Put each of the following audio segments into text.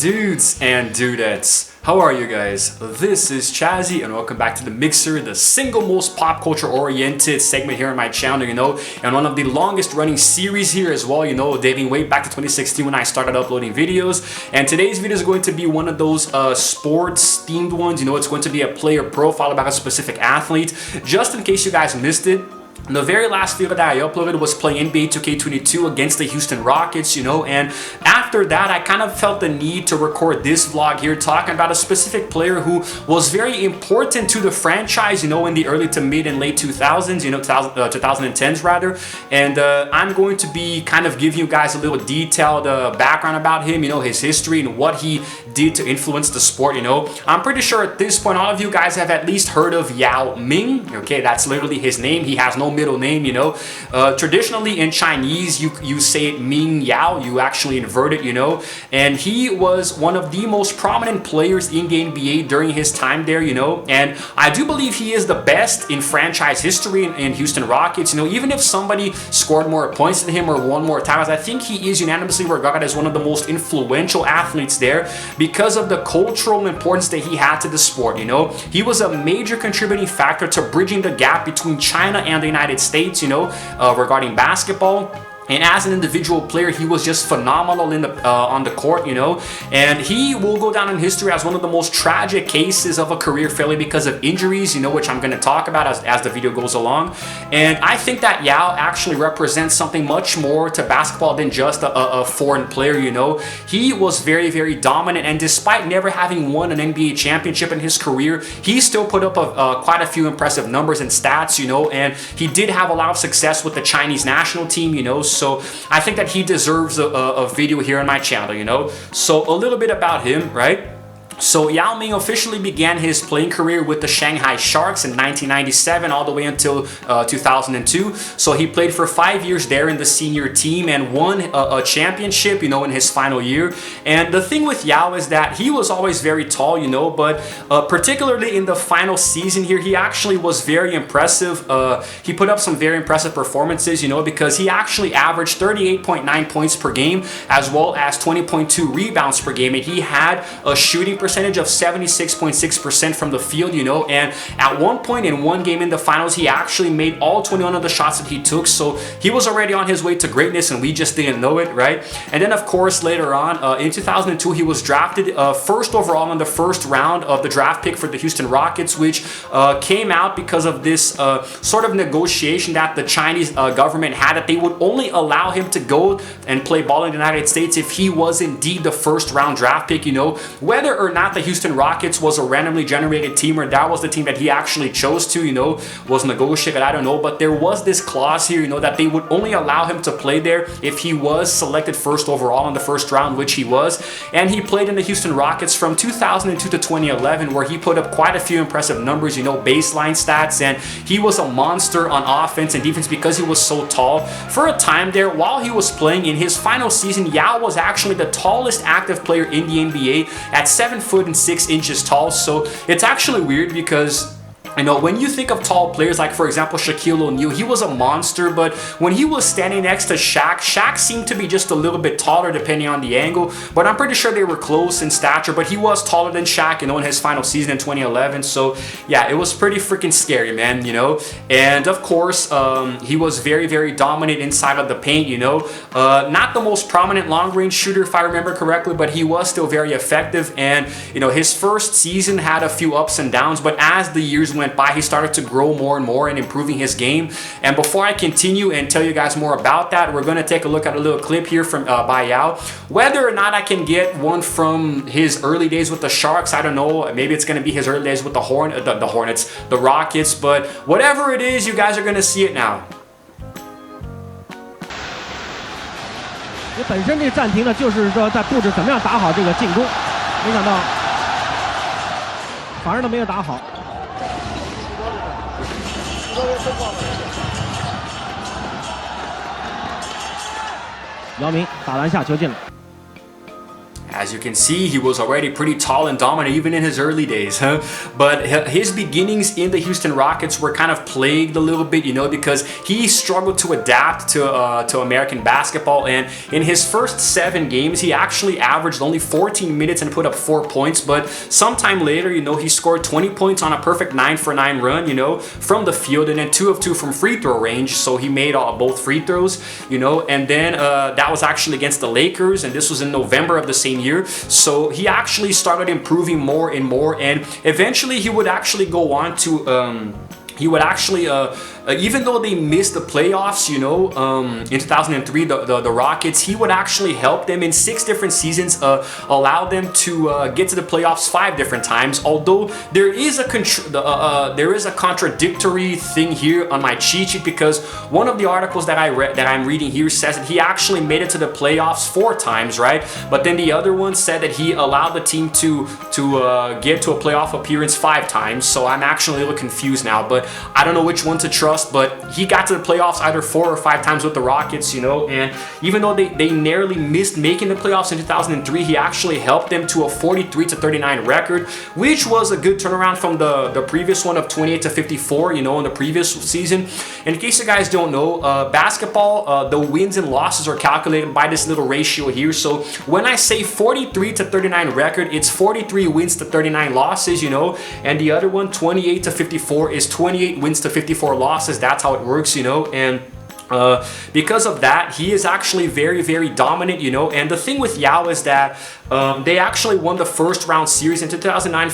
Dudes and dudettes, how are you guys? This is Chazzy and welcome back to The Mixer, the single most pop culture oriented segment here on my channel, and one of the longest running series here as well, dating way back to 2016 when I started uploading videos. And today's video is going to be one of those sports themed ones, it's going to be a player profile about a specific athlete. Just in case you guys missed it, the very last video that I uploaded was playing NBA 2K22 against the Houston Rockets, and after that I kind of felt the need to record this vlog here talking about a specific player who was very important to the franchise, in the early to mid and late 2000s, 2010s rather. And I'm going to be kind of giving you guys a little detailed background about him, his history and what he did to influence the sport, I'm pretty sure at this point all of you guys have at least heard of Yao Ming. Okay, that's literally his name. He has no middle name, traditionally in Chinese you say it Ming Yao, you actually invert it, and he was one of the most prominent players in the NBA during his time there, and I do believe he is the best in franchise history in Houston Rockets. Even if somebody scored more points than him or won more titles, I think he is unanimously regarded as one of the most influential athletes there because of the cultural importance that he had to the sport. He was a major contributing factor to bridging the gap between China and the United States, regarding basketball. And as an individual player, he was just phenomenal in on the court, and he will go down in history as one of the most tragic cases of a career failure because of injuries, which I'm going to talk about as the video goes along. And I think that Yao actually represents something much more to basketball than just a foreign player, He was very, very dominant, and despite never having won an NBA championship in his career, he still put up quite a few impressive numbers and stats, and he did have a lot of success with the Chinese national team, So I think that he deserves a video here on my channel, So a little bit about him, right? So Yao Ming officially began his playing career with the Shanghai Sharks in 1997 all the way until 2002. So he played for 5 years there in the senior team and won a championship, in his final year. And the thing with Yao is that he was always very tall, but particularly in the final season here, he actually was very impressive. He put up some very impressive performances, because he actually averaged 38.9 points per game as well as 20.2 rebounds per game. And he had a shooting percentage of 76.6% from the field, and at one point in one game in the finals, he actually made all 21 of the shots that he took. So he was already on his way to greatness and we just didn't know it, right? And then of course later on in 2002, he was drafted first overall in the first round of the draft pick for the Houston Rockets, which came out because of this sort of negotiation that the Chinese government had, that they would only allow him to go and play ball in the United States if he was indeed the first round draft pick, whether or not the Houston Rockets was a randomly generated team or that was the team that he actually chose to, was negotiated, I don't know, but there was this clause here, that they would only allow him to play there if he was selected first overall in the first round, which he was. And he played in the Houston Rockets from 2002 to 2011, where he put up quite a few impressive numbers, baseline stats, and he was a monster on offense and defense because he was so tall. For a time there, while he was playing in his final season, Yao was actually the tallest active player in the NBA at 7'6" tall. So it's actually weird because when you think of tall players like, for example, Shaquille O'Neal, he was a monster, but when he was standing next to Shaq seemed to be just a little bit taller depending on the angle, but I'm pretty sure they were close in stature, but he was taller than Shaq, in his final season in 2011. So yeah, it was pretty freaking scary, man, and of course, he was very, very dominant inside of the paint, not the most prominent long-range shooter if I remember correctly, but he was still very effective. And his first season had a few ups and downs, but as the years went by, he started to grow more and more and improving his game. And before I continue and tell you guys more about that, we're going to take a look at a little clip here from by Yao. Whether or not I can get one from his early days with the Sharks, I don't know. Maybe it's going to be his early days with the Hornets, the Rockets, but whatever it is, you guys are going to see it now. 本身这个暂停呢，就是说在布置怎么样打好这个进攻，没想到反而呢没有打好。姚明打篮下球进了。As you can see, he was already pretty tall and dominant even in his early days, huh? But his beginnings in the Houston Rockets were kind of plagued a little bit, you know, because he struggled to adapt to American basketball. And in his first 7 games, he actually averaged only 14 minutes and put up 4 points. But sometime later, you know, he scored 20 points on a perfect 9-for-9 run, you know, from the field, and then 2 of 2 from free throw range. So he made both free throws, you know, and then that was actually against the Lakers, and this was in November of the same year. So he actually started improving more and more, and eventually he would actually go on to even though they missed the playoffs, you know, in 2003, the Rockets, he would actually help them in 6 different seasons, allow them to get to the playoffs 5 different times. Although there is a contradictory thing here on my cheat sheet, because one of the articles that I'm reading here says that he actually made it to the playoffs 4 times, right? But then the other one said that he allowed the team to get to a playoff appearance 5 times. So I'm actually a little confused now, but I don't know which one to trust. But he got to the playoffs either 4 or 5 times with the Rockets, you know, and even though they narrowly missed making the playoffs in 2003, he actually helped them to a 43-39 record, which was a good turnaround from the previous one of 28-54, you know, in the previous season. And in case you guys don't know, basketball, the wins and losses are calculated by this little ratio here. So when I say 43-39 record, it's 43 wins to 39 losses, you know, and the other one, 28-54, is 28 wins to 54 losses. That's how it works, you know, and because of that, he is actually very, very dominant, you know. And the thing with Yao is that they actually won the first round series in 2009.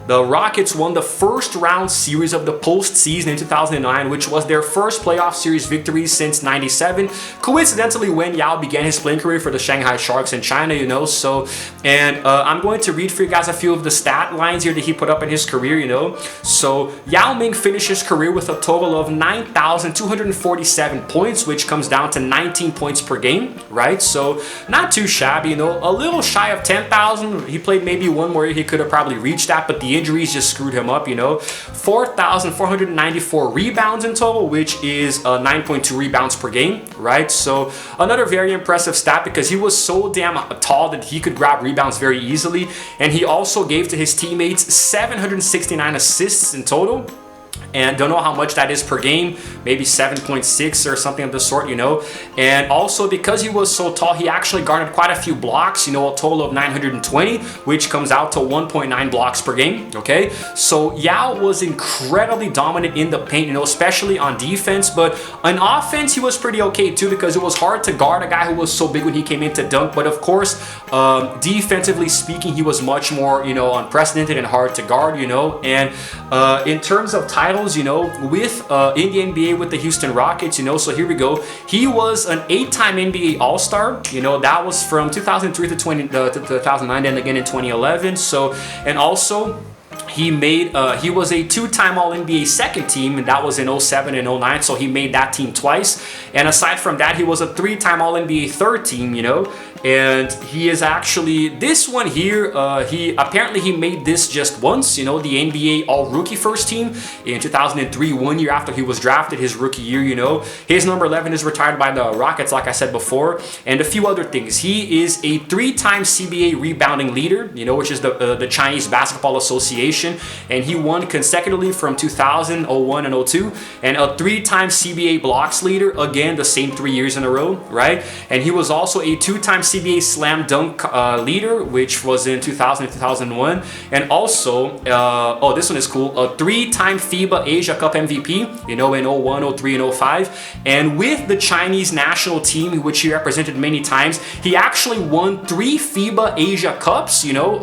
The Rockets won the first round series of the postseason in 2009, which was their first playoff series victory since '97. Coincidentally, when Yao began his playing career for the Shanghai Sharks in China, you know. So, and I'm going to read for you guys a few of the stat lines here that he put up in his career, you know. So Yao Ming finished his career with a total of 9,247 points, which comes down to 19 points per game, right? So not too shabby, you know, a little shy of 10,000. He played maybe one more year, he could have probably reached that, but the injuries just screwed him up, you know. 4,494 rebounds in total, which is 9.2 rebounds per game, right? So another very impressive stat, because he was so damn tall that he could grab rebounds very easily. And he also gave to his teammates 769 assists in total. And don't know how much that is per game, maybe 7.6 or something of the sort, you know. And also, because he was so tall, he actually garnered quite a few blocks, you know, a total of 920, which comes out to 1.9 blocks per game, okay? So Yao was incredibly dominant in the paint, you know, especially on defense. But on offense, he was pretty okay too, because it was hard to guard a guy who was so big when he came in to dunk. But of course, defensively speaking, he was much more, you know, unprecedented and hard to guard, you know. And in terms of titles, you know, with in the NBA with the Houston Rockets, you know, so here we go. He was an 8-time NBA All-Star, you know, that was from 2003 to 2009, and again in 2011. So, and also he was a 2-time All-NBA second team, and that was in 07 and 09, so he made that team twice. And aside from that, he was a 3-time All-NBA third team, you know. And he is actually, this one here, he made this just once, you know, the NBA All-Rookie first team in 2003, 1 year after he was drafted, his rookie year, you know. His number 11 is retired by the Rockets, like I said before, and a few other things. He is a 3-time CBA rebounding leader, you know, which is the Chinese Basketball Association, and he won consecutively from 2000, 01, and 02, and a 3-time CBA blocks leader, again, the same 3 years in a row, right? And he was also a 2-time CBA slam dunk leader, which was in 2000 and 2001, and also this one is cool, a 3-time FIBA Asia Cup MVP, you know, in 01, 03, and 05. And with the Chinese national team, which he represented many times, he actually won 3 FIBA Asia Cups, you know,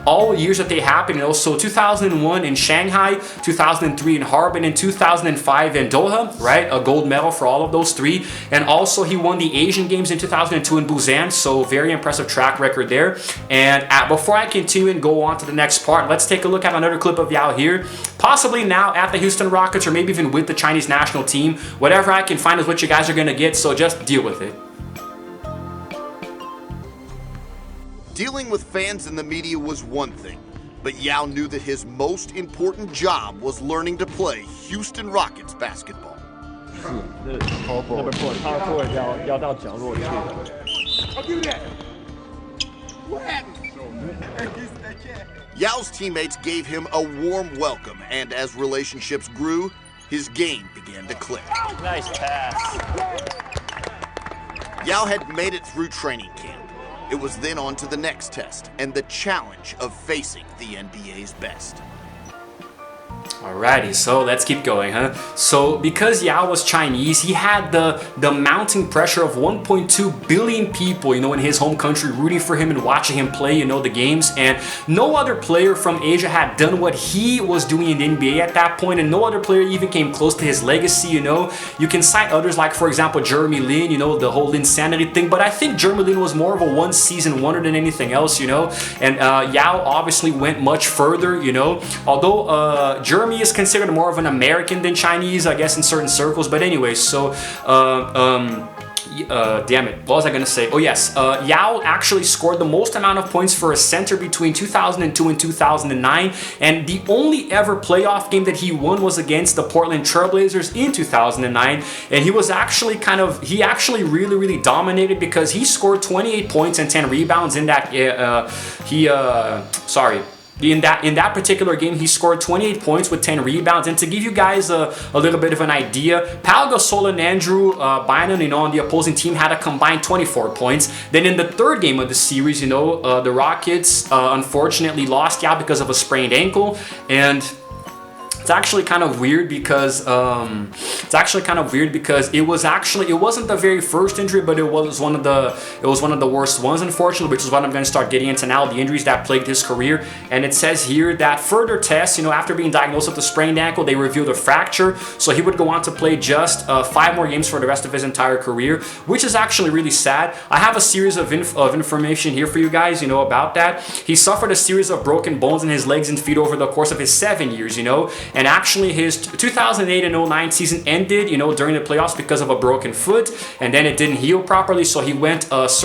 all years that they happened, you know. So 2001 in Shanghai, 2003 in Harbin, and 2005 in Doha, right? A gold medal for all of those 3. And also he won the Asian Games in 2002 in Busan, so very impressive track record there. And before I continue and go on to the next part, let's take a look at another clip of Yao here, possibly now at the Houston Rockets, or maybe even with the Chinese national team. Whatever I can find is what you guys are gonna get, so just deal with it. Dealing with fans and the media was one thing, but Yao knew that his most important job was learning to play Houston Rockets basketball. Number 4 power forward要到角落去。Yao's teammates gave him a warm welcome, and as relationships grew, his game began to click. Nice pass. Yao had made it through training camp. It was then on to the next test and the challenge of facing the NBA's best. Alrighty, so let's keep going, huh? So because Yao was Chinese, he had the mounting pressure of 1.2 billion people, in his home country rooting for him and watching him play, the games. And no other player from Asia had done what he was doing in the NBA at that point, and no other player even came close to his legacy, You can cite others like, for example, Jeremy Lin, the whole insanity thing, but I think Jeremy Lin was more of a one-season wonder than anything else, And Yao obviously went much further, Although Jeremy is considered more of an American than Chinese, I guess, in certain circles. But anyway, so damn it, what was I gonna say? Oh yes, Yao actually scored the most amount of points for a center between 2002 and 2009, and the only ever playoff game that he won was against the Portland Trailblazers in 2009, and he actually really dominated because he scored 28 points and 10 rebounds in that, In that particular game, he scored 28 points with 10 rebounds. And to give you guys a little bit of an idea, Pau Gasol and Andrew Bynum, on the opposing team had a combined 24 points. Then in the third game of the series, the Rockets unfortunately lost Yao because of a sprained ankle. And it's actually kind of weird because it wasn't the very first injury, but it was one of the worst ones, unfortunately, which is what I'm going to start getting into now, the injuries that plagued his career. And it says here that further tests, after being diagnosed with a sprained ankle, they revealed a fracture, so he would go on to play just 5 more games for the rest of his entire career, which is actually really sad. I have a series of information here for you guys, about that. He suffered a series of broken bones in his legs and feet over the course of his 7 years, And actually his 2008 and 09 season ended, during the playoffs because of a broken foot, and then it didn't heal properly, so he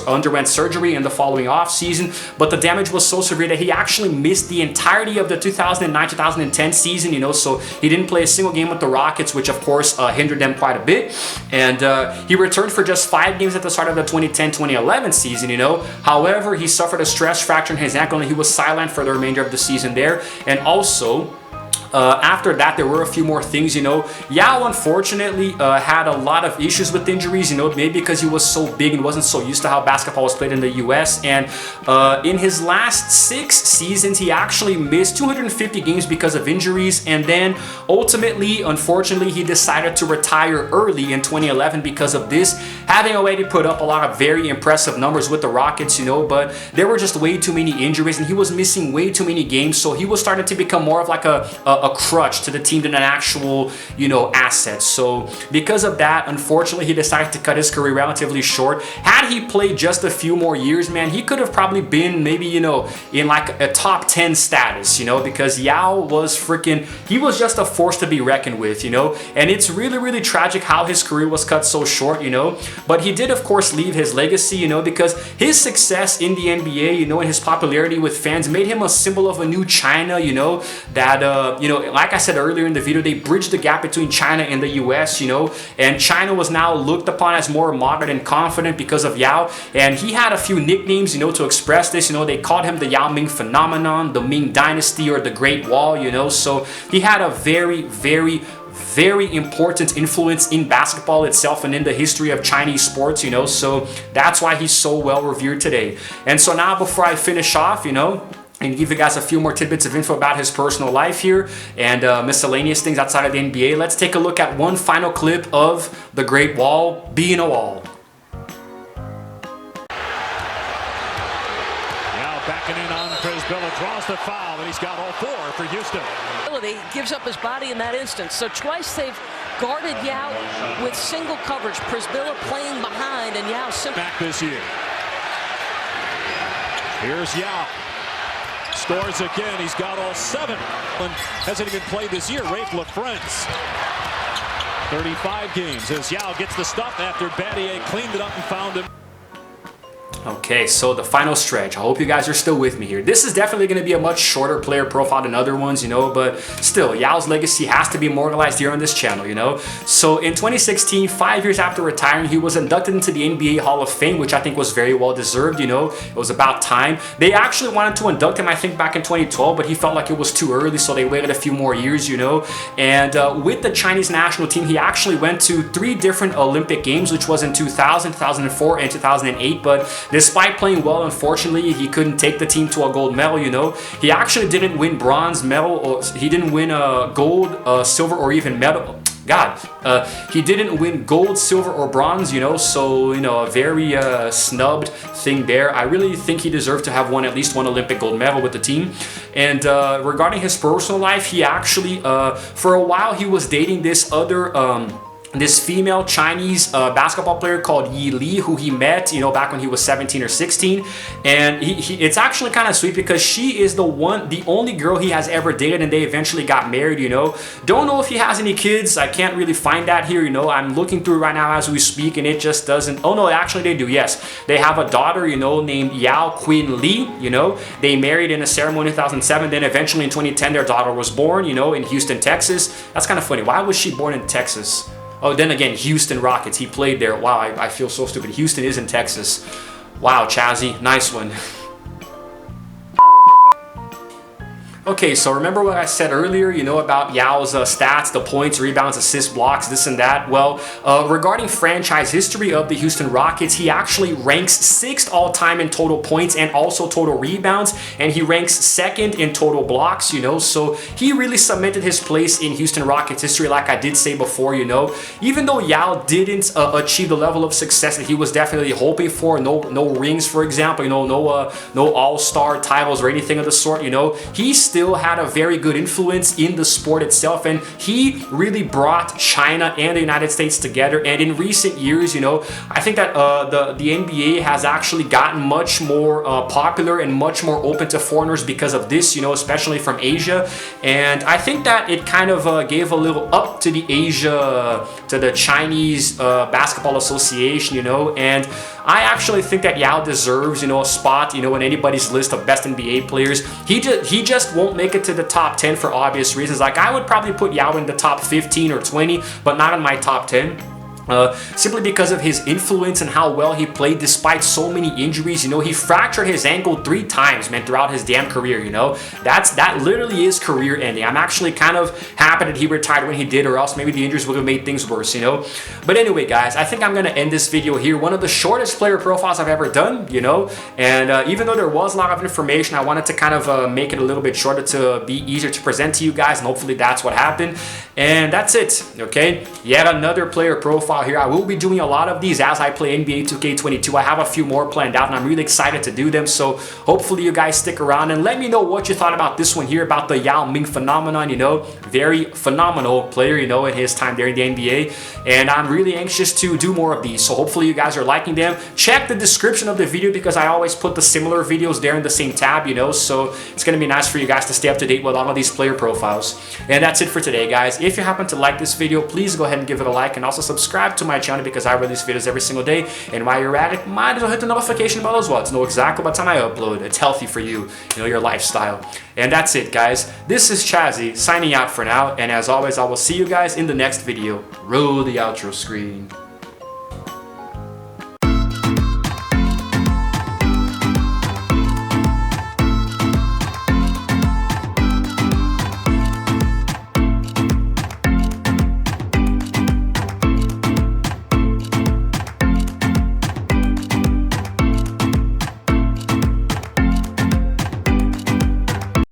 underwent surgery in the following off season. But the damage was so severe that he actually missed the entirety of the 2009-2010 season, so he didn't play a single game with the Rockets, which of course hindered them quite a bit. And he returned for just 5 games at the start of the 2010-2011 season, However, he suffered a stress fracture in his ankle and he was sidelined for the remainder of the season there. And also, after that, there were a few more things, Yao unfortunately had a lot of issues with injuries, maybe because he was so big and wasn't so used to how basketball was played in the US. And in his last 6 seasons, he actually missed 250 games because of injuries. And then ultimately, unfortunately, he decided to retire early in 2011 because of this, having already put up a lot of very impressive numbers with the Rockets, but there were just way too many injuries and he was missing way too many games. So he was starting to become more of like a crutch to the team than an actual, asset. So because of that, unfortunately, he decided to cut his career relatively short. Had he played just a few more years, man, he could have probably been maybe, in like a top 10 status, because Yao was he was just a force to be reckoned with, and it's really tragic how his career was cut so short, but he did, of course, leave his legacy, because his success in the NBA, and his popularity with fans made him a symbol of a new China, that, like I said earlier in the video, they bridged the gap between China and the US, and China was now looked upon as more modern and confident because of Yao. And he had a few nicknames, to express this. They called him the Yao Ming phenomenon, the Ming dynasty, or the Great Wall, so he had a very important influence in basketball itself and in the history of Chinese sports, so that's why he's so well revered today. And so now, before I finish off, and give you guys a few more tidbits of info about his personal life here and miscellaneous things outside of the NBA, let's take a look at one final clip of the Great Wall being a wall. Now backing in on Prisbilla, draws the foul, and he's got all 4 for Houston. Gives up his body in that instance. So twice they've guarded Yao with single coverage. Prisbilla playing behind, and Yao simply back this year. Here's Yao. Scores again. He's got all 7. Hasn't even played this year. Rafe LaFrentz. 35 games as Yao gets the stuff after Battier cleaned it up and found him. Okay, so the final stretch. I hope you guys are still with me here. This is definitely going to be a much shorter player profile than other ones, you know, but still, Yao's legacy has to be immortalized here on this channel, you know. So in 2016, 5 years after retiring, he was inducted into the NBA Hall of Fame, which I think was very well deserved, you know. It was about time. They actually wanted to induct him, I think, back in 2012, but he felt like it was too early, so they waited a few more years, you know. And with the Chinese national team, he actually went to 3 different Olympic Games, which was in 2000, 2004, and 2008, but despite playing well, unfortunately, he couldn't take the team to a gold medal, you know. He actually didn't win bronze medal, or he didn't win a gold, silver, or even medal. He didn't win gold, silver, or bronze, you know, so, you know, a very snubbed thing there. I really think he deserved to have won at least 1 Olympic gold medal with the team. And regarding his personal life, he actually, for a while, he was dating this other, this female Chinese basketball player called Yi Li, who he met, you know, back when he was 17 or 16. And it's actually kind of sweet because she is the only girl he has ever dated, and they eventually got married, you know. Don't know if he has any kids. I can't really find that here, you know. I'm looking through right now as we speak, and it just doesn't. Oh no, actually they do. Yes, they have a daughter, you know, named Yao Queen Li. You know, they married in a ceremony in 2007. Then eventually in 2010, their daughter was born, you know, in Houston, Texas. That's kind of funny. Why was she born in Texas? Oh, then again, Houston Rockets. He played there. Wow, I feel so stupid. Houston is in Texas. Wow, Chazzy, nice one. Okay, so remember what I said earlier, you know, about Yao's stats, the points, rebounds, assists, blocks, this and that. Well, regarding franchise history of the Houston Rockets, he actually ranks 6th all-time in total points and also total rebounds, and he ranks 2nd in total blocks, you know, so he really cemented his place in Houston Rockets history, like I did say before, you know. Even though Yao didn't achieve the level of success that he was definitely hoping for, no rings, for example, you know, no all-star titles or anything of the sort, you know, he still had a very good influence in the sport itself, and he really brought China and the United States together. And in recent years, you know, I think that the NBA has actually gotten much more popular and much more open to foreigners because of this, you know, especially from Asia. And I think that it kind of gave a little up to the Chinese Basketball Association, you know. And I actually think that Yao deserves, you know, a spot, you know, in anybody's list of best NBA players. He just won't make it to the top 10 for obvious reasons. Like, I would probably put Yao in the top 15 or 20, but not in my top 10. Simply because of his influence and how well he played despite so many injuries. You know, he fractured his ankle 3 times, man, throughout his damn career, you know. That literally is career ending. I'm actually kind of happy that he retired when he did, or else maybe the injuries would have made things worse, you know. But anyway, guys, I think I'm going to end this video here. One of the shortest player profiles I've ever done, you know. And even though there was a lot of information, I wanted to kind of make it a little bit shorter to be easier to present to you guys, and hopefully that's what happened. And that's it, okay? Yet another player profile here. I will be doing a lot of these as I play NBA 2K22. I have a few more planned out, and I'm really excited to do them. So hopefully you guys stick around and let me know what you thought about this one here, about the Yao Ming phenomenon. You know, very phenomenal player, you know, in his time there in the NBA. And I'm really anxious to do more of these. So hopefully you guys are liking them. Check the description of the video because I always put the similar videos there in the same tab, you know. So it's going to be nice for you guys to stay up to date with all of these player profiles. And that's it for today, guys. If you happen to like this video, please go ahead and give it a like, and also subscribe to my channel because I release videos every single day. And while you're at it, might as well hit the notification bell as well to know exactly what time I upload. It's healthy for you, you know, your lifestyle. And that's it, guys. This is Chazzy signing out for now, and as always, I will see you guys in the next video. Roll the outro screen.